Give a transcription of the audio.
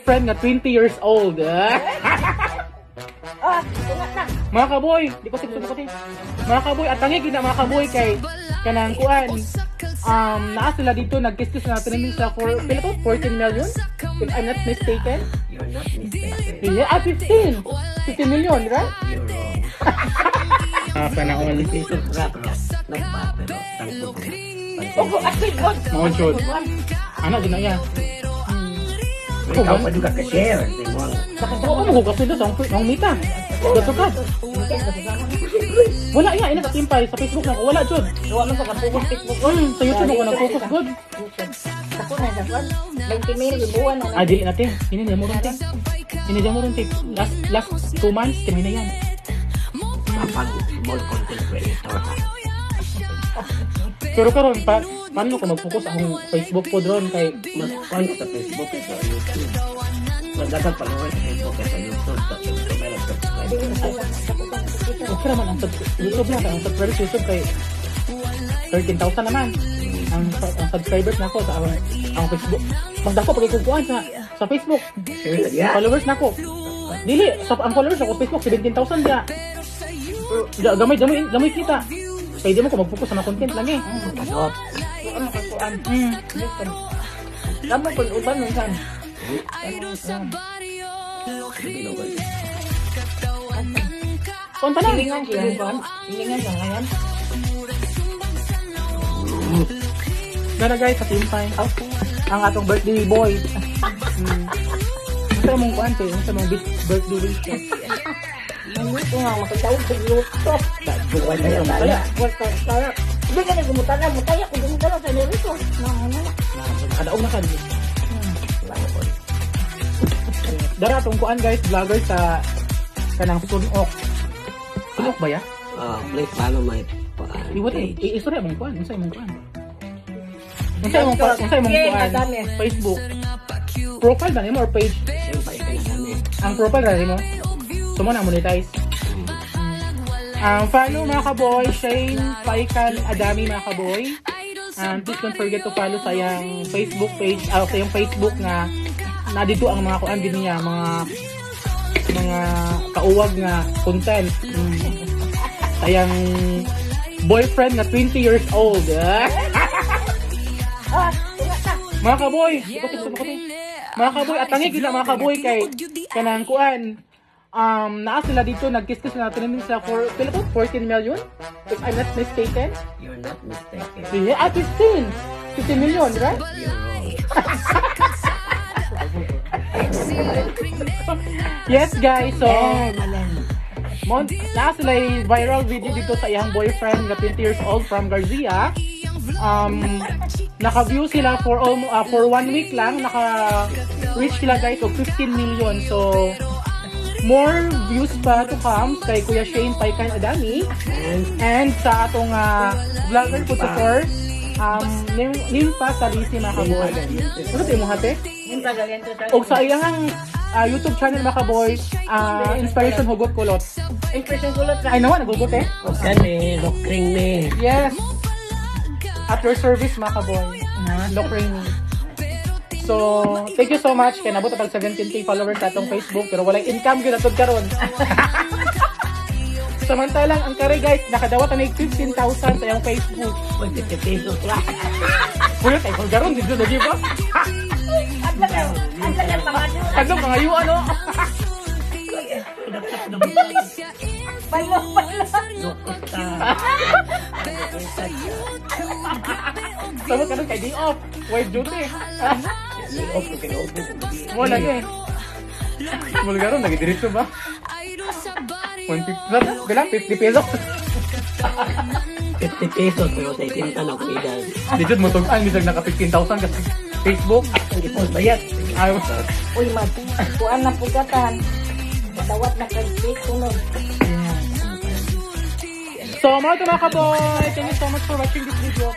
Friend nga 20 years old. Mga kaboy, di ko siguro ko din. Mga kaboy, at tangi gina mga kaboy kay kanang kuan. Naa sila dito nag-kiss na natin sa for 14 million if I'm not mistaken. You're not mistaken. Yeah, 15 million, right? You're wrong. Panahon. Ito rap niya. Nagpapero. Tangko ko. Opo, asay God. Mga jud. Ano gina ya? Ikaw pa juga ka-share. Oo, mahugas nila sa mita. Gasukad. Wala ya, ina katimpay sa Facebook na ko. Wala jud. Wala man sa kapugos Facebook. Sa YouTube ako nag-focus good. Ako na dapat. 20 mil buwan na. Dili natin. Ini dia mo runtik. Ini dia mo runtik. Last 2 months kami na yan. Kapag small content creator ka. Pero karon paano ko mag-focus akong Facebook po drone kay Mas kung sa Facebook at sa YouTube. Magdagang panahon sa Facebook at sa YouTube. Sa YouTube meron subscribe. okay naman ang YouTube na ang subscribers YouTube kay 13,000 naman ang subscribers nako sa ang Facebook. Magdako pag ikukuan sa Facebook. Yeah. Followers nako. Dili ang followers ako Facebook 17,000 dia. Gamay kita. Kaya di mo ko mag-focus sa mga content lang eh. Kasot. Ano kasuan? Kamu pun uban minsan. Konta lang. Hilingan siya uban. Hilingan siya ngayon. Dara guys sa Timpay. Ang atong birthday boy. Sa mong kuan kay sa mong birthday wish. Ano ko nga makatawag sa luto. Buwan na yung Kaya, kaya. Hindi ka na gumutala. Mutaya ko gumutala sa nilito. Nakadaog na ka. Dara atong kuan guys, vlogger sa kanang Sunok. Sunok ba ya? Please follow my Iwat istorya mong kuan, unsay mong kuan? Unsay mong kuan? Facebook. Profile ba nimo or page? Ang profile ra nimo. Sumo na monetize. Follow mga kaboy, Shane Paikan Adami mga kaboy. Please don't forget to follow sa yung Facebook page, sa yung Facebook na dito ang mga kuan din niya, mga kauwag nga content. Sayang boyfriend na 20 years old. Mga kaboy, mga kaboy, at tangi gina mga kaboy kay kanang kuan. Naa sila dito nag-kiss na natin sa for 14 million if I'm not mistaken. You're not mistaken. Yeah, 15 million, right? You're wrong. Yes guys, so naa sila yung viral video dito sa iyang boyfriend na 20 years old from Garcia. Naka-view sila for 1 week lang, naka-reach sila guys of 15 million. So more views pa to come kay Kuya Shane Paikan Adami and sa atong vlogger po sa for Nimpa Salisi mga kaboy. Ano tayo mo hati? O sa iyang YouTube channel mga kaboy, Inspiration Hugot Kulot. Impression kulot na. Ay naman, nagugot eh. Yan eh, lokring ni. Yes. At your service mga kaboy. Lokring. So, thank you so much. Kaya nabot ang 17k followers sa atong Facebook pero walang income yun atod karon. Samantalang ang kare guys, nakadawat na 15,000 sa iyong Facebook. 20 pesos lang. Kuya, tayo kung karon, dito na ba? Tagang mga yu, ano? Pala. Lukot ka. Sabot ka nun kay day off. White duty. Opo, kinopo. Wala eh. Mula karon, nag-diretso ba? 150, galang 50 pesos. 50 pesos pero sa itinta na ko edad. Dito mo tugan, misag naka 15,000 kasi Facebook. Hindi po bayad. Ayaw. Uy, kuan na pugatan. Dawat na kay sunod. So, mga kaboy, thank you so much for watching this video.